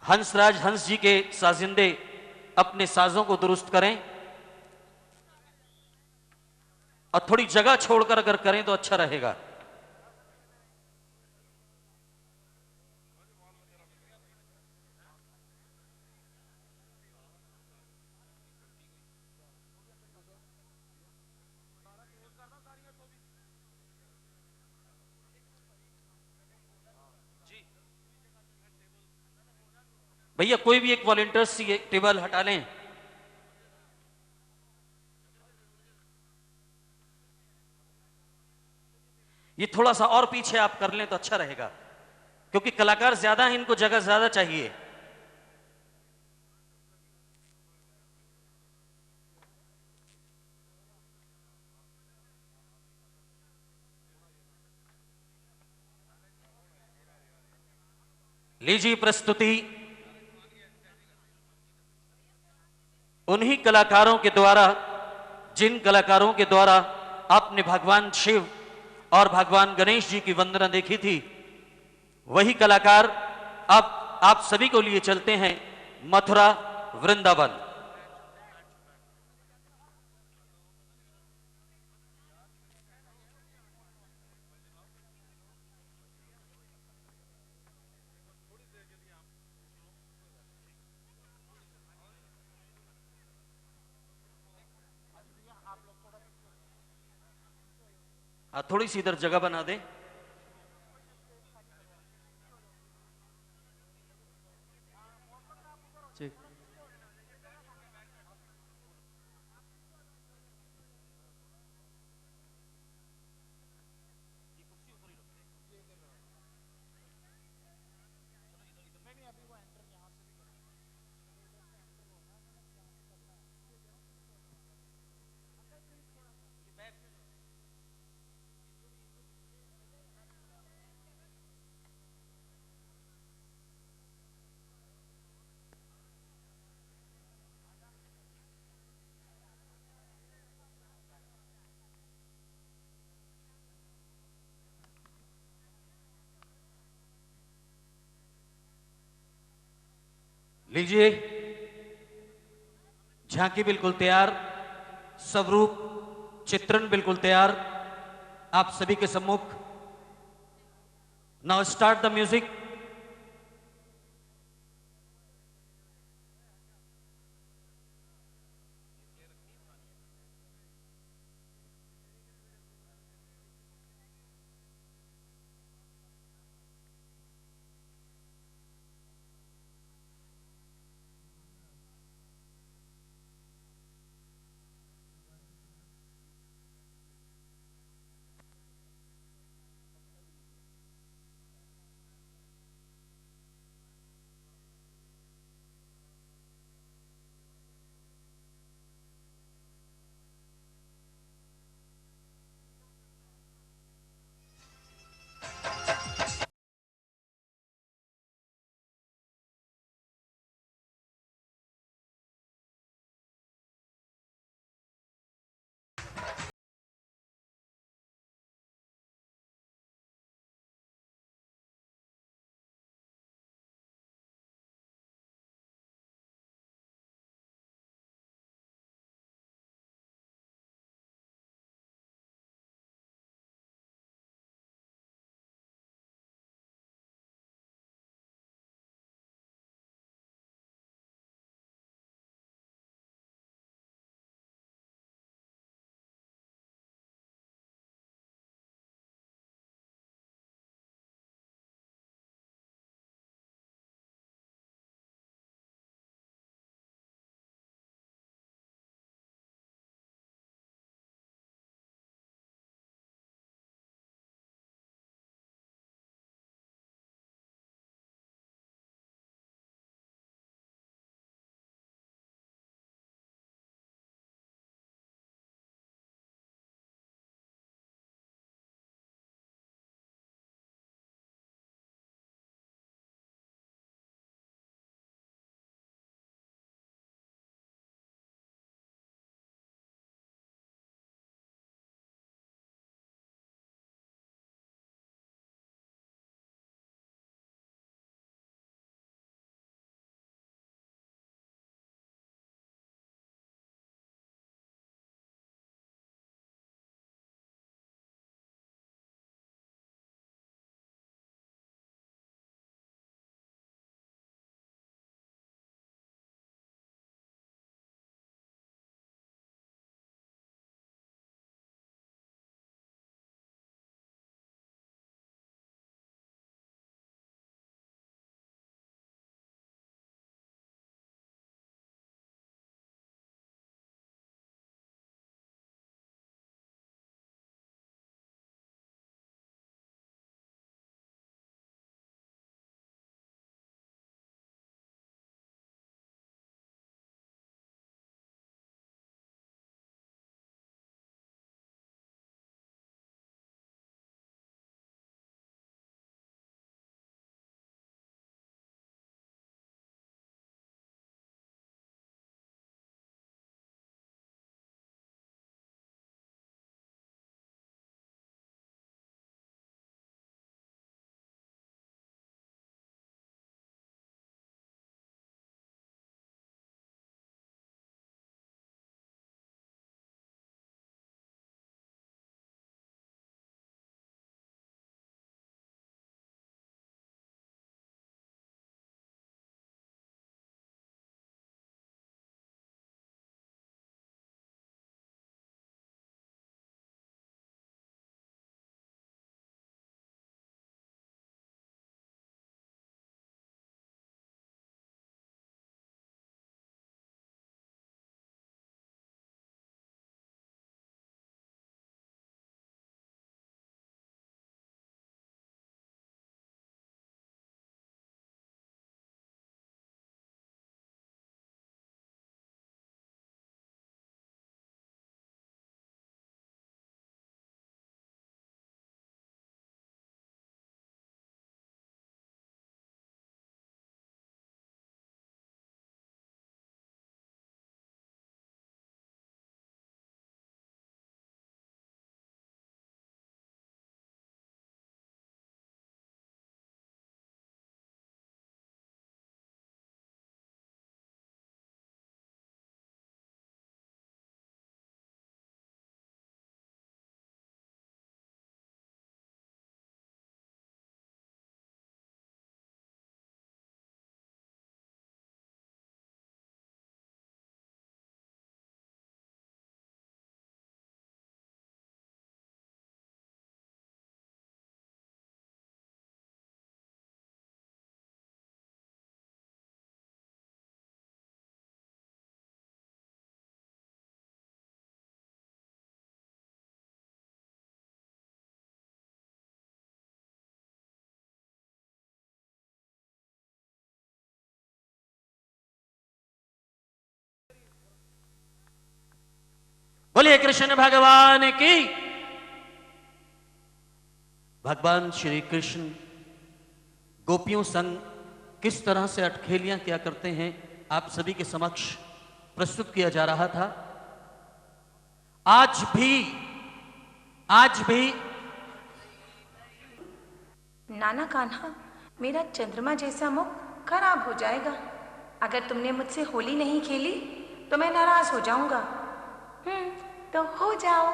हंसराज हंस जी के साजिंदे अपने साजों को दुरुस्त करें और थोड़ी जगह छोड़कर अगर करें तो अच्छा रहेगा। भैया कोई भी एक वॉलंटियर्स से टेबल हटा लें। ये थोड़ा सा और पीछे आप कर लें तो अच्छा रहेगा, क्योंकि कलाकार ज्यादा हैं, इनको जगह ज्यादा चाहिए। लीजिए प्रस्तुति उन्हीं कलाकारों के द्वारा जिन कलाकारों के द्वारा आपने भगवान शिव और भगवान गणेश जी की वंदना देखी थी। वही कलाकार अब आप सभी को लिए चलते हैं मथुरा वृंदावन। थोड़ी सी इधर जगह बना दें। लीजिए झांकी बिल्कुल तैयार, स्वरूप चित्रण बिल्कुल तैयार आप सभी के सम्मुख। Now start the music. बोले कृष्ण भगवान की। भगवान श्री कृष्ण गोपियों संग किस तरह से अटखेलियां किया करते हैं, आप सभी के समक्ष प्रस्तुत किया जा रहा था। आज भी नाना कान्हा, मेरा चंद्रमा जैसा मुख खराब हो जाएगा। अगर तुमने मुझसे होली नहीं खेली तो मैं नाराज हो जाऊंगा। तो हो जाओ।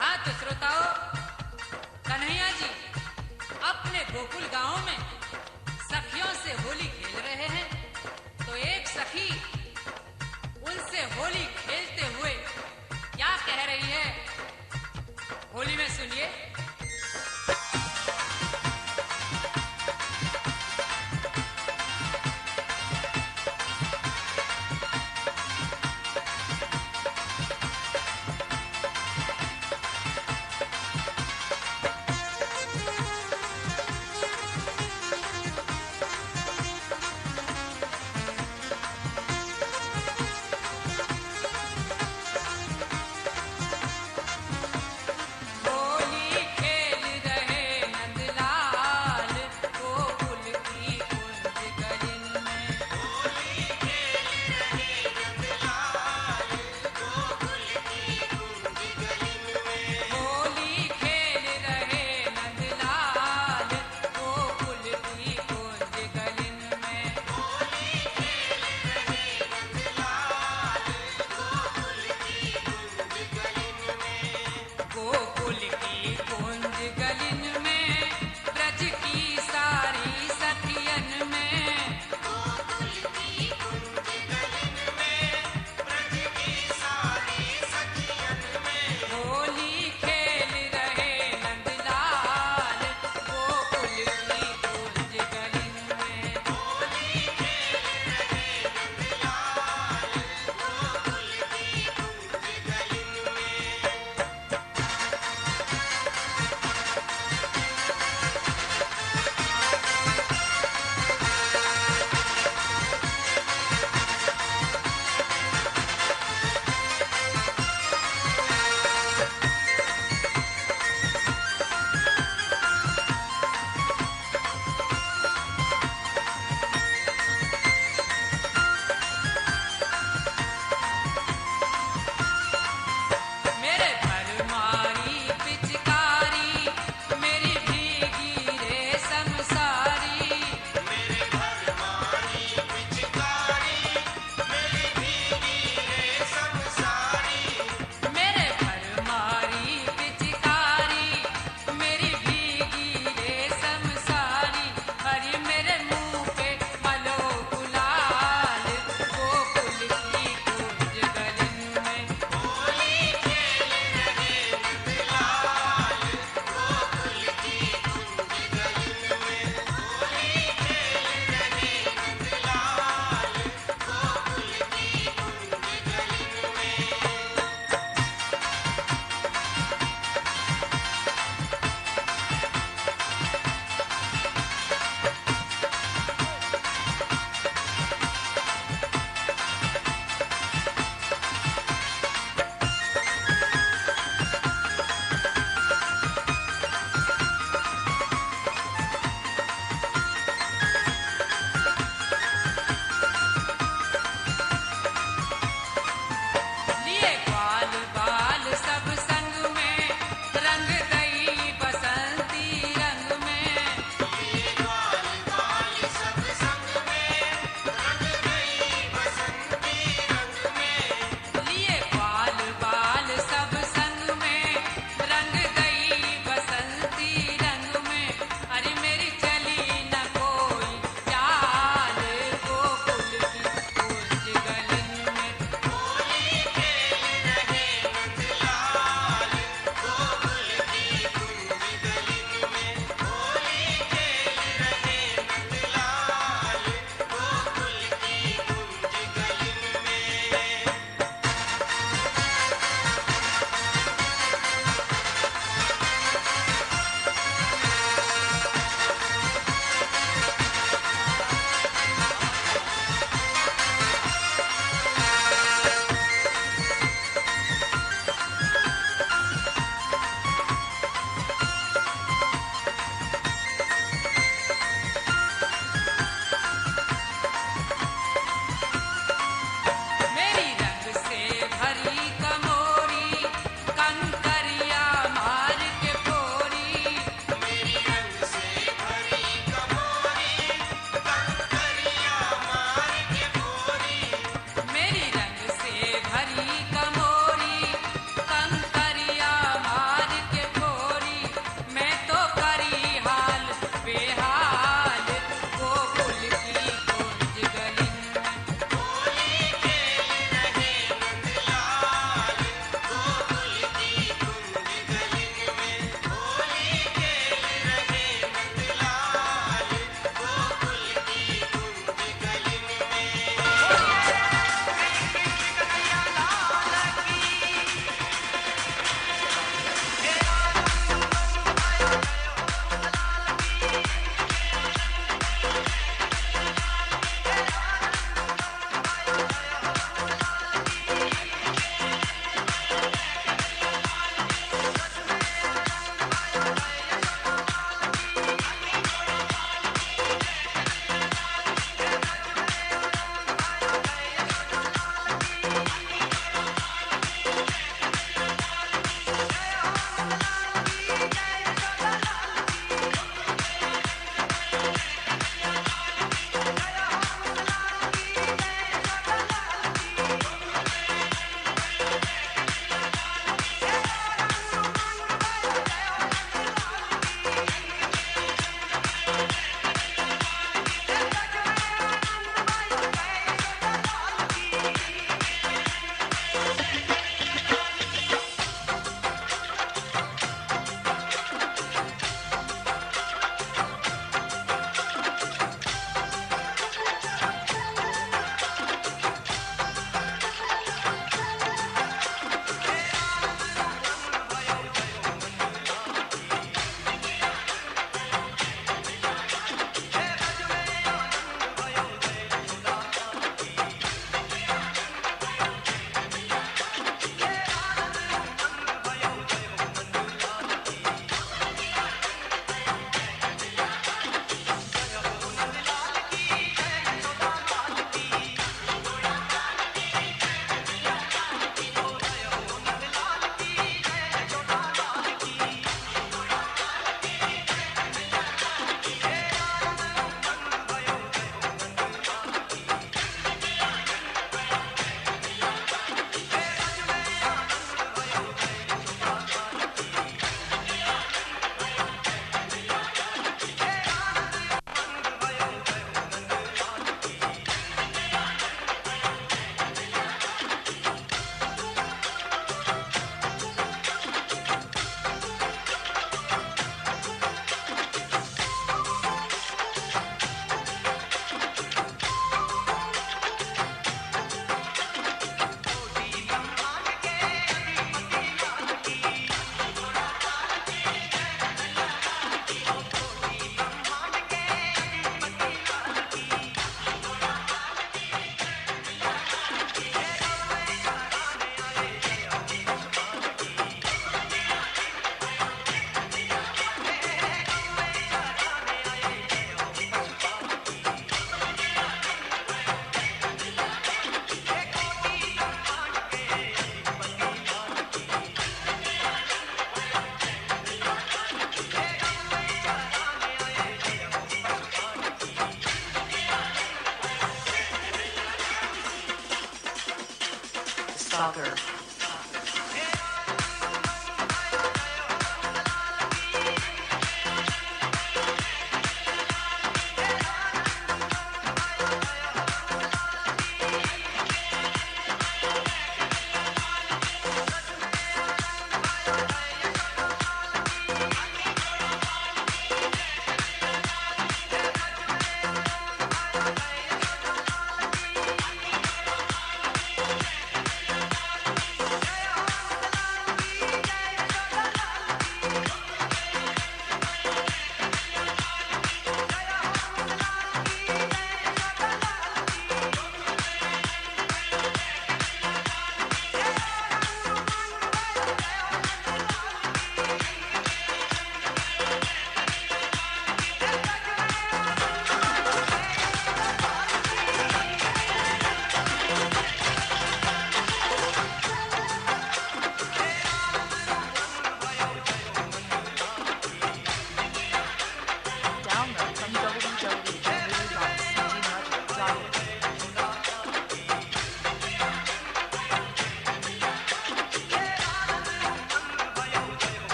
हाँ तो श्रोताओं, कन्हैया जी अपने गोकुल गांव में सखियों से होली खेल रहे हैं। तो एक सखी उनसे होली खेलते हुए क्या कह रही है, होली में सुनिए।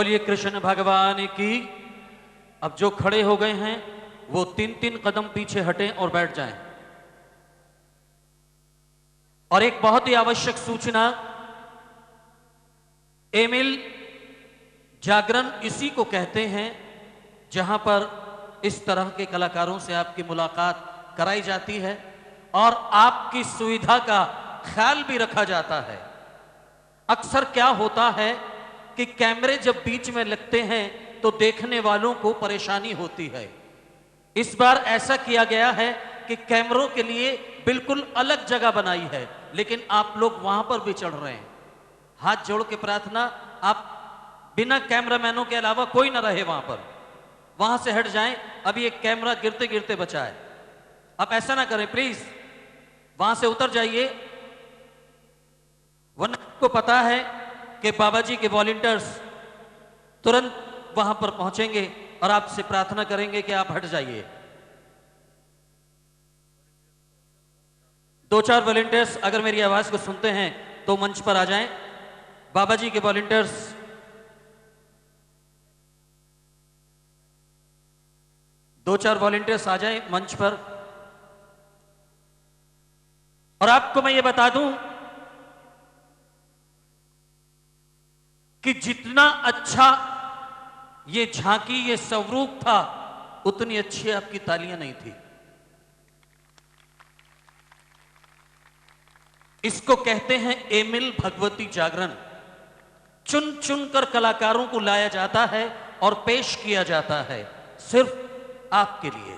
बोलिए कृष्ण भगवान की। अब जो खड़े हो गए हैं वो 3-3 कदम पीछे हटें और बैठ जाएं। और एक बहुत ही आवश्यक सूचना, एमिल जागरण इसी को कहते हैं जहां पर इस तरह के कलाकारों से आपकी मुलाकात कराई जाती है और आपकी सुविधा का ख्याल भी रखा जाता है। अक्सर क्या होता है कि कैमरे जब बीच में लगते हैं तो देखने वालों को परेशानी होती है। इस बार ऐसा किया गया है कि कैमरों के लिए बिल्कुल अलग जगह बनाई है, लेकिन आप लोग वहां पर भी चढ़ रहे हैं। हाथ जोड़ के प्रार्थना, आप बिना कैमरामैनों के अलावा कोई ना रहे वहां पर, वहां से हट जाएं। अभी एक कैमरा गिरते गिरते बचा है, आप ऐसा ना करें प्लीज, वहां से उतर जाइए। वरना आपको पता है कि बाबा जी के वॉलंटियर्स तुरंत वहां पर पहुंचेंगे और आपसे प्रार्थना करेंगे कि आप हट जाइए। 2-4 वॉलंटियर्स अगर मेरी आवाज को सुनते हैं तो मंच पर आ जाएं। बाबा जी के वॉलंटियर्स, दो चार वॉलंटियर्स आ जाएं मंच पर। और आपको मैं ये बता दूं कि जितना अच्छा ये झांकी, ये स्वरूप था, उतनी अच्छी आपकी तालियां नहीं थी। इसको कहते हैं एमिल भगवती जागरण। चुन चुन कर कलाकारों को लाया जाता है और पेश किया जाता है सिर्फ आपके लिए,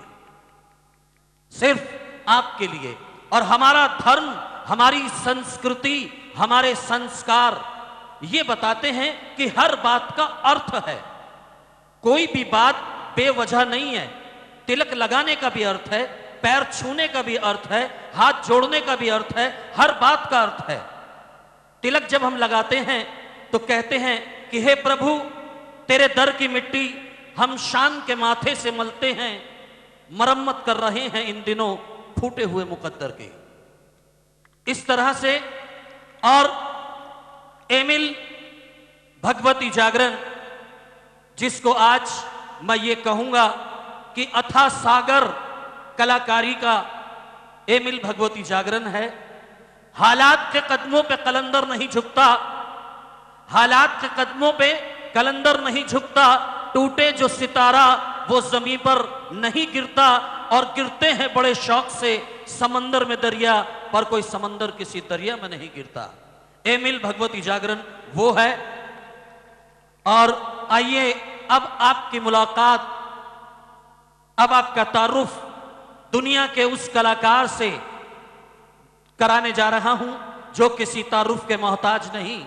सिर्फ आपके लिए। और हमारा धर्म, हमारी संस्कृति, हमारे संस्कार ये बताते हैं कि हर बात का अर्थ है। कोई भी बात बेवजह नहीं है। तिलक लगाने का भी अर्थ है, पैर छूने का भी अर्थ है, हाथ जोड़ने का भी अर्थ है, हर बात का अर्थ है। तिलक जब हम लगाते हैं तो कहते हैं कि हे प्रभु, तेरे दर की मिट्टी हम शान के माथे से मलते हैं, मरम्मत कर रहे हैं इन दिनों फूटे हुए मुकद्दर के। इस तरह से। और एमिल भगवती जागरण, जिसको आज मैं ये कहूंगा कि अथाह सागर कलाकारी का एमिल भगवती जागरण है। हालात के कदमों पे कलंदर नहीं झुकता, हालात के कदमों पे कलंदर नहीं झुकता। टूटे जो सितारा वो जमीन पर नहीं गिरता, और गिरते हैं बड़े शौक से समंदर में दरिया, पर कोई समंदर किसी दरिया में नहीं गिरता। एमिल भगवती जागरण वो है। और आइए अब आपकी मुलाकात, अब आपका तारुफ दुनिया के उस कलाकार से कराने जा रहा हूं जो किसी तारुफ के मोहताज नहीं।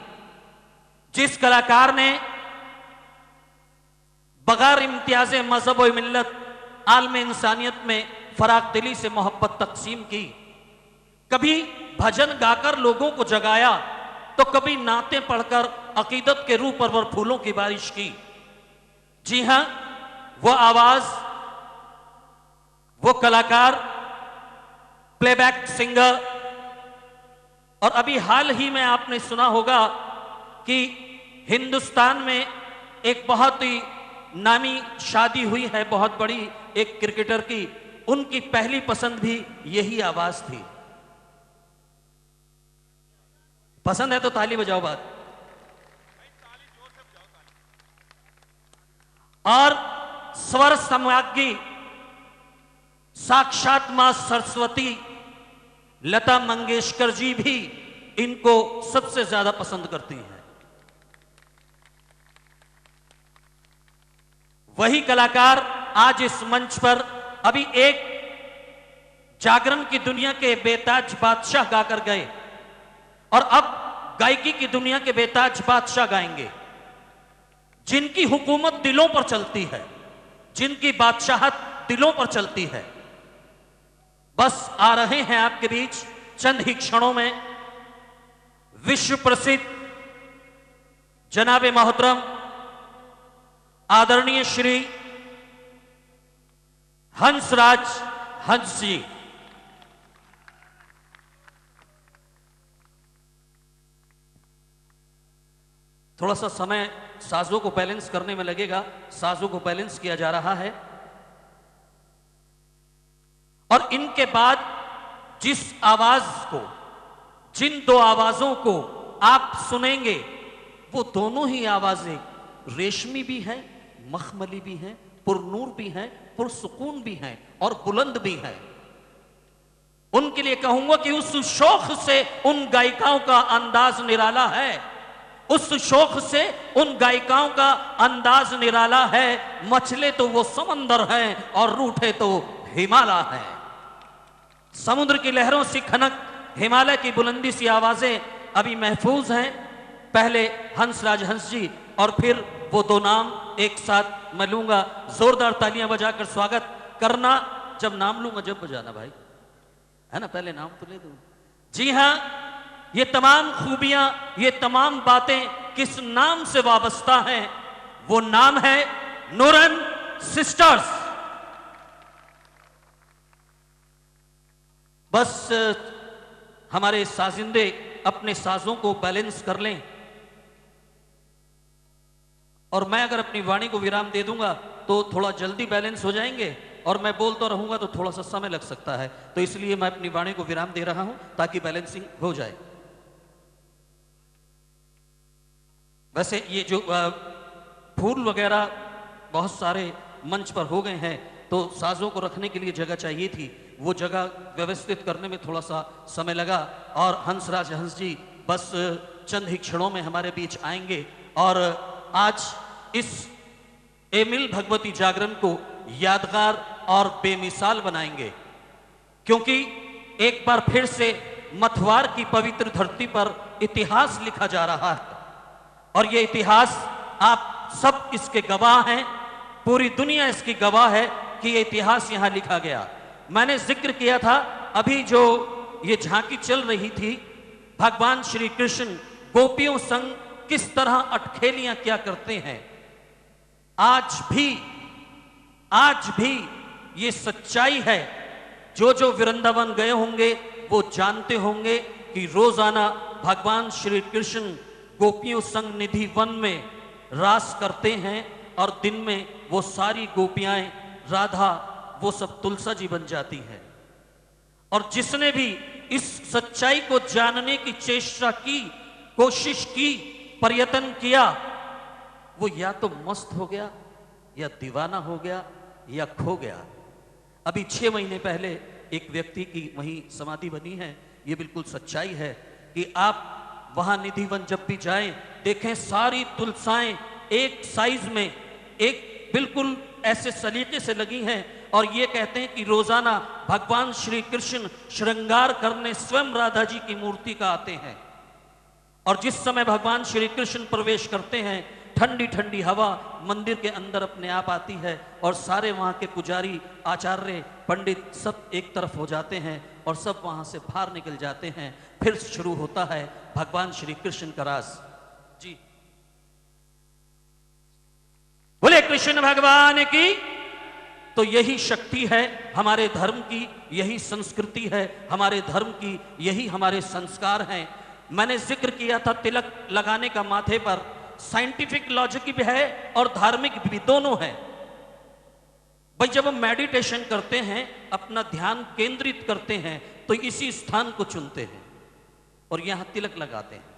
जिस कलाकार ने बगैर इम्तियाज़े मजहब और मिल्लत आलम इंसानियत में फराक दिली से मोहब्बत तकसीम की, कभी भजन गाकर लोगों को जगाया तो कभी नाते पढ़कर अकीदत के रूह परवर फूलों की बारिश की। जी हां, वो आवाज, वो कलाकार, प्लेबैक सिंगर। और अभी हाल ही में आपने सुना होगा कि हिंदुस्तान में एक बहुत ही नामी शादी हुई है, बहुत बड़ी, एक क्रिकेटर की। उनकी पहली पसंद भी यही आवाज थी। पसंद है तो ताली बजाओ बात। और स्वर सम्राज्ञी साक्षात मां सरस्वती लता मंगेशकर जी भी इनको सबसे ज्यादा पसंद करती हैं। वही कलाकार आज इस मंच पर अभी एक जागरण की दुनिया के बेताज बादशाह गाकर गए, और अब गायकी की दुनिया के बेताज बादशाह गाएंगे, जिनकी हुकूमत दिलों पर चलती है, जिनकी बादशाहत दिलों पर चलती है। बस आ रहे हैं आपके बीच चंद ही क्षणों में विश्व प्रसिद्ध जनाबे मोहतरम आदरणीय श्री हंसराज हंस जी। थोड़ा सा समय साजों को बैलेंस करने में लगेगा। साजों को बैलेंस किया जा रहा है और इनके बाद जिस आवाज को, जिन दो आवाजों को आप सुनेंगे, वो दोनों ही आवाजें रेशमी भी हैं, मखमली भी हैं, पुरनूर भी हैं, पुरसुकून भी हैं और बुलंद भी हैं। उनके लिए कहूंगा कि उस शौक से उन गायिकाओं का अंदाज निराला है, उस शौक से उन गायिकाओं का अंदाज निराला है। मचले तो वो समंदर हैं और रूठे तो हिमालय है। समुद्र की लहरों से खनक हिमालय की बुलंदी सी आवाजें अभी महफूज हैं। पहले हंसराज हंस जी और फिर वो दो नाम एक साथ मैं लूंगा। जोरदार तालियां बजाकर स्वागत करना। जब नाम लूंगा जब बजाना भाई, है ना, पहले नाम तो ले दो। जी हां, ये तमाम खूबियां, ये तमाम बातें किस नाम से वाबस्ता हैं? वो नाम है नूरन सिस्टर्स। बस हमारे साजिंदे अपने साजों को बैलेंस कर लें और मैं अगर अपनी वाणी को विराम दे दूंगा तो थोड़ा जल्दी बैलेंस हो जाएंगे और मैं बोलता रहूंगा तो थोड़ा सा समय लग सकता है। तो इसलिए मैं अपनी वाणी को विराम दे रहा हूं ताकि बैलेंसिंग हो जाए। वैसे ये जो फूल वगैरह बहुत सारे मंच पर हो गए हैं तो साजों को रखने के लिए जगह चाहिए थी। वो जगह व्यवस्थित करने में थोड़ा सा समय लगा और हंसराज हंस जी बस चंद ही क्षणों में हमारे बीच आएंगे और आज इस एमिल भगवती जागरण को यादगार और बेमिसाल बनाएंगे, क्योंकि एक बार फिर से मथुआर की पवित्र धरती पर इतिहास लिखा जा रहा है और ये इतिहास आप सब इसके गवाह हैं। पूरी दुनिया इसकी गवाह है कि ये इतिहास यहां लिखा गया। मैंने जिक्र किया था अभी जो ये झांकी चल रही थी, भगवान श्री कृष्ण गोपियों संग किस तरह अटखेलियां क्या करते हैं। आज भी ये सच्चाई है। जो जो वृंदावन गए होंगे वो जानते होंगे कि रोजाना भगवान श्री कृष्ण गोपियों संग निधि वन में रास करते हैं और दिन में वो सारी गोपियां राधा वो सब तुलसा जी बन जाती हैं। और जिसने भी इस सच्चाई को जानने की चेष्टा की, कोशिश की, प्रयत्न किया, वो या तो मस्त हो गया या दीवाना हो गया या खो गया। अभी 6 महीने पहले एक व्यक्ति की वहीं समाधि बनी है। ये बिल्कुल सच्चाई है कि आप वहां निधि वन जब भी जाएं, देखें सारी तुलसाएं एक साइज में, एक बिल्कुल ऐसे सलीके से लगी हैं और ये कहते हैं कि रोजाना भगवान श्री कृष्ण श्रृंगार करने स्वयं राधा जी की मूर्ति का आते हैं। और जिस समय भगवान श्री कृष्ण प्रवेश करते हैं, ठंडी ठंडी हवा मंदिर के अंदर अपने आप आती है और सारे वहां के पुजारी, आचार्य, पंडित सब एक तरफ हो जाते हैं और सब वहां से बाहर निकल जाते हैं। फिर शुरू होता है भगवान श्री कृष्ण का रास। जी बोले कृष्ण भगवान की। तो यही शक्ति है हमारे धर्म की, यही संस्कृति है हमारे धर्म की, यही हमारे संस्कार हैं। मैंने जिक्र किया था तिलक लगाने का माथे पर। साइंटिफिक लॉजिक भी है और धार्मिक भी, दोनों है। भाई जब हम मेडिटेशन करते हैं, अपना ध्यान केंद्रित करते हैं, तो इसी स्थान को चुनते हैं और यहां तिलक लगाते हैं।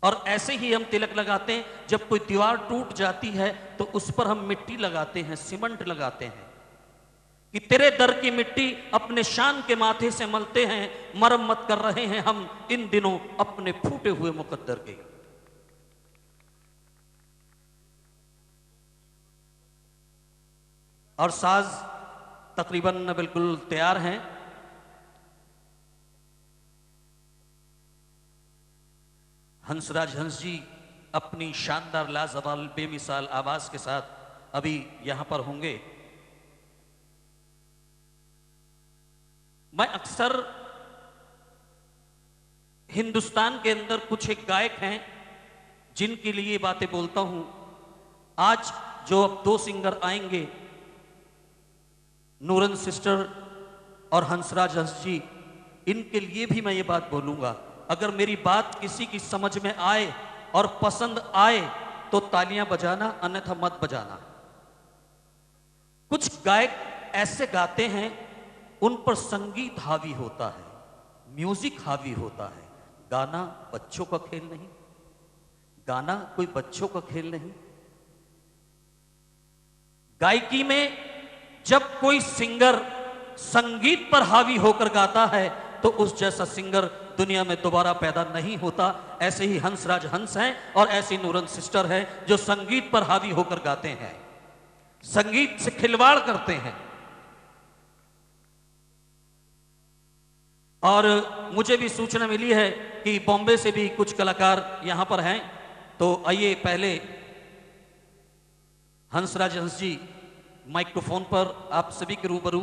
और ऐसे ही हम तिलक लगाते हैं जब कोई दीवार टूट जाती है तो उस पर हम मिट्टी लगाते हैं, सीमेंट लगाते हैं कि तेरे दर की मिट्टी अपने शान के माथे से मलते हैं। मरम्मत कर रहे हैं हम इन दिनों अपने फूटे हुए मुकद्दर के। और साज तकरीबन बिल्कुल तैयार हैं। हंसराज हंस जी अपनी शानदार, लाजवाब, बेमिसाल आवाज के साथ अभी यहां पर होंगे। मैं अक्सर हिंदुस्तान के अंदर कुछ एक गायक हैं जिनके लिए बातें बोलता हूं। आज जो अब 2 सिंगर आएंगे, नूरन सिस्टर और हंसराज हंस जी, इनके लिए भी मैं ये बात बोलूंगा। अगर मेरी बात किसी की समझ में आए और पसंद आए तो तालियां बजाना, अन्यथा मत बजाना। कुछ गायक ऐसे गाते हैं उन पर संगीत हावी होता है, म्यूजिक हावी होता है। गाना बच्चों का खेल नहीं, गाना कोई बच्चों का खेल नहीं। गायकी में जब कोई सिंगर संगीत पर हावी होकर गाता है तो उस जैसा सिंगर दुनिया में दोबारा पैदा नहीं होता। ऐसे ही हंसराज हंस हैं और ऐसी नूरन सिस्टर है जो संगीत पर हावी होकर गाते हैं, संगीत से खिलवाड़ करते हैं। और मुझे भी सूचना मिली है कि बॉम्बे से भी कुछ कलाकार यहां पर हैं, तो आइए पहले हंसराज हंस जी माइक्रोफोन पर आप सभी के रूबरू